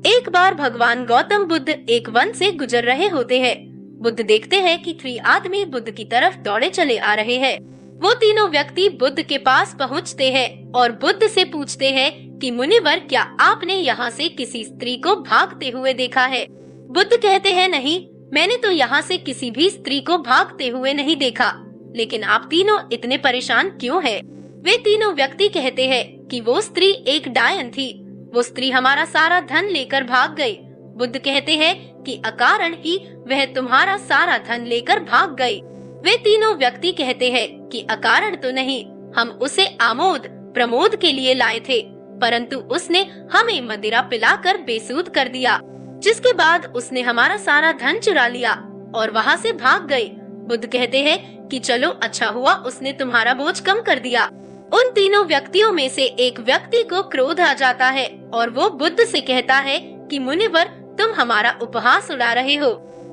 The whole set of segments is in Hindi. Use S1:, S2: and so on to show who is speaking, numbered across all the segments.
S1: एक बार भगवान गौतम बुद्ध एक वन से गुजर रहे होते हैं। बुद्ध देखते हैं कि 3 आदमी बुद्ध की तरफ दौड़े चले आ रहे हैं। वो तीनों व्यक्ति बुद्ध के पास पहुंचते हैं और बुद्ध से पूछते हैं कि मुनिवर, क्या आपने यहाँ से किसी स्त्री को भागते हुए देखा है? बुद्ध कहते हैं, नहीं, मैंने तो यहाँ से किसी भी स्त्री को भागते हुए नहीं देखा। लेकिन आप तीनों इतने परेशान क्यों हैं? वे तीनों व्यक्ति कहते हैं कि वो स्त्री एक डायन थी। वो स्त्री हमारा सारा धन लेकर भाग गई। बुद्ध कहते हैं कि अकारण ही वह तुम्हारा सारा धन लेकर भाग गई। वे तीनों व्यक्ति कहते हैं कि अकारण तो नहीं, हम उसे आमोद प्रमोद के लिए लाए थे, परंतु उसने हमें मदिरा पिलाकर बेसूध कर दिया, जिसके बाद उसने हमारा सारा धन चुरा लिया और वहाँ से भाग गई। बुद्ध कहते हैं कि चलो, अच्छा हुआ उसने तुम्हारा बोझ कम कर दिया। उन तीनों व्यक्तियों में से एक व्यक्ति को क्रोध आ जाता है और वो बुद्ध से कहता है कि मुनिवर, तुम हमारा उपहास उड़ा रहे हो।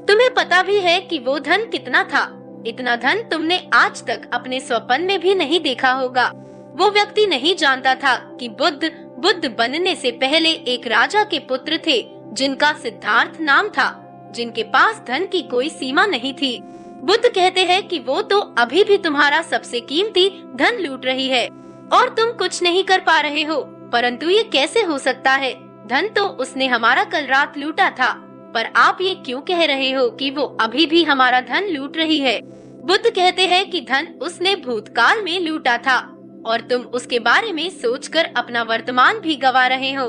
S1: तुम्हें पता भी है कि वो धन कितना था। इतना धन तुमने आज तक अपने स्वप्न में भी नहीं देखा होगा। वो व्यक्ति नहीं जानता था कि बुद्ध बनने से पहले एक राजा के पुत्र थे, जिनका सिद्धार्थ नाम था, जिनके पास धन की कोई सीमा नहीं थी। बुद्ध कहते हैं कि वो तो अभी भी तुम्हारा सबसे कीमती धन लूट रही है और तुम कुछ नहीं कर पा रहे हो। परंतु ये कैसे हो सकता है? धन तो उसने हमारा कल रात लूटा था, पर आप ये क्यों कह रहे हो कि वो अभी भी हमारा धन लूट रही है? बुद्ध कहते हैं कि धन उसने भूतकाल में लूटा था और तुम उसके बारे में सोचकर अपना वर्तमान भी गवा रहे हो।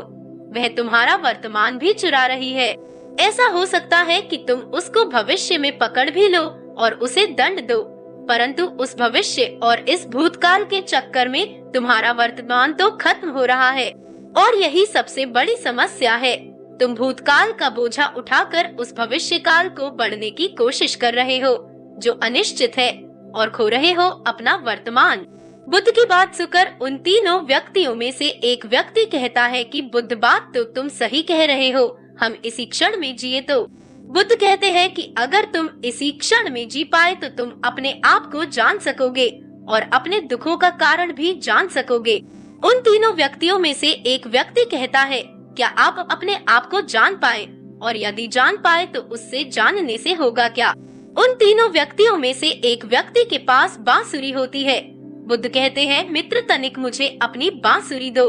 S1: वह तुम्हारा वर्तमान भी चुरा रही है। ऐसा हो सकता है कि तुम उसको भविष्य में पकड़ भी लो और उसे दंड दो, परंतु उस भविष्य और इस भूतकाल के चक्कर में तुम्हारा वर्तमान तो खत्म हो रहा है। और यही सबसे बड़ी समस्या है। तुम भूतकाल का बोझा उठाकर उस भविष्य काल को बढ़ने की कोशिश कर रहे हो, जो अनिश्चित है, और खो रहे हो अपना वर्तमान। बुद्ध की बात सुनकर उन तीनों व्यक्तियों में से एक व्यक्ति कहता है कि बुद्ध, बात तो तुम सही कह रहे हो, हम इसी क्षण में जिए तो। बुद्ध कहते हैं कि अगर तुम इसी क्षण में जी पाए तो तुम अपने आप को जान सकोगे और अपने दुखों का कारण भी जान सकोगे। उन तीनों व्यक्तियों में से एक व्यक्ति कहता है, क्या आप अपने आप को जान पाए? और यदि जान पाए तो उससे जानने से होगा क्या? उन तीनों व्यक्तियों में से एक व्यक्ति के पास बांसुरी होती है। बुद्ध कहते हैं, मित्र तनिक मुझे अपनी बांसुरी दो।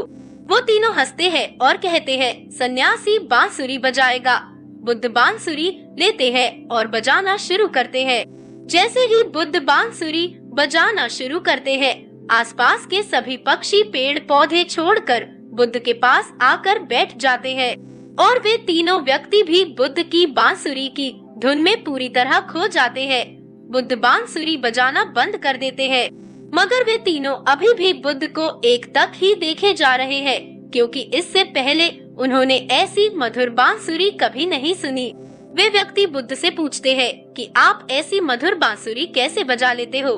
S1: वो तीनों हंसते हैं और कहते हैं, सन्यासी बांसुरी बजाएगा। बुद्ध बांसुरी लेते हैं और बजाना शुरू करते हैं। जैसे ही बुद्ध बांसुरी बजाना शुरू करते हैं, आसपास के सभी पक्षी पेड़ पौधे छोड़कर बुद्ध के पास आकर बैठ जाते हैं और वे तीनों व्यक्ति भी बुद्ध की बांसुरी की धुन में पूरी तरह खो जाते हैं। बुद्ध बांसुरी बजाना बंद कर देते हैं, मगर वे तीनों अभी भी बुद्ध को एकटक ही देखे जा रहे हैं, क्योंकि इससे पहले उन्होंने ऐसी मधुर बांसुरी कभी नहीं सुनी। वे व्यक्ति बुद्ध से पूछते हैं कि आप ऐसी मधुर बांसुरी कैसे बजा लेते हो?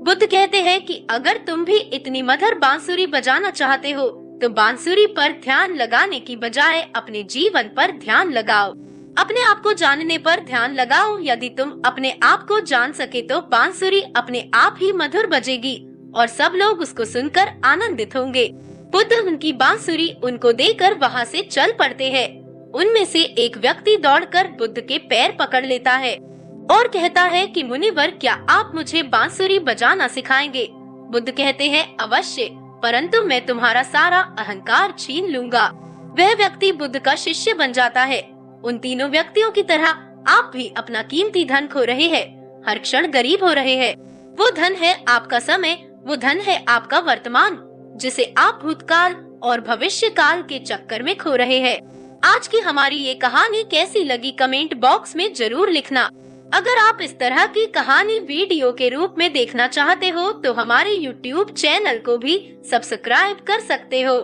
S1: बुद्ध कहते हैं कि अगर तुम भी इतनी मधुर बांसुरी बजाना चाहते हो तो बांसुरी पर ध्यान लगाने की बजाय अपने जीवन पर ध्यान लगाओ। अपने आप को जानने पर ध्यान लगाओ। यदि तुम अपने आप को जान सके तो बांसुरी अपने आप ही मधुर बजेगी और सब लोग उसको सुनकर आनंदित होंगे। बुद्ध उनकी बांसुरी उनको देकर वहाँ से चल पड़ते हैं। उनमें से एक व्यक्ति दौड़कर बुद्ध के पैर पकड़ लेता है और कहता है कि मुनिवर, क्या आप मुझे बांसुरी बजाना सिखाएंगे? बुद्ध कहते हैं, अवश्य, परंतु मैं तुम्हारा सारा अहंकार छीन लूंगा। वह व्यक्ति बुद्ध का शिष्य बन जाता है। उन तीनों व्यक्तियों की तरह आप भी अपना कीमती धन खो रहे हैं, हर क्षण गरीब हो रहे हैं। वो धन है आपका समय, वो धन है आपका वर्तमान, जिसे आप भूतकाल और भविष्य काल के चक्कर में खो रहे हैं। आज की हमारी ये कहानी कैसी लगी कमेंट बॉक्स में जरूर लिखना। अगर आप इस तरह की कहानी वीडियो के रूप में देखना चाहते हो तो हमारे YouTube चैनल को भी सब्सक्राइब कर सकते हो।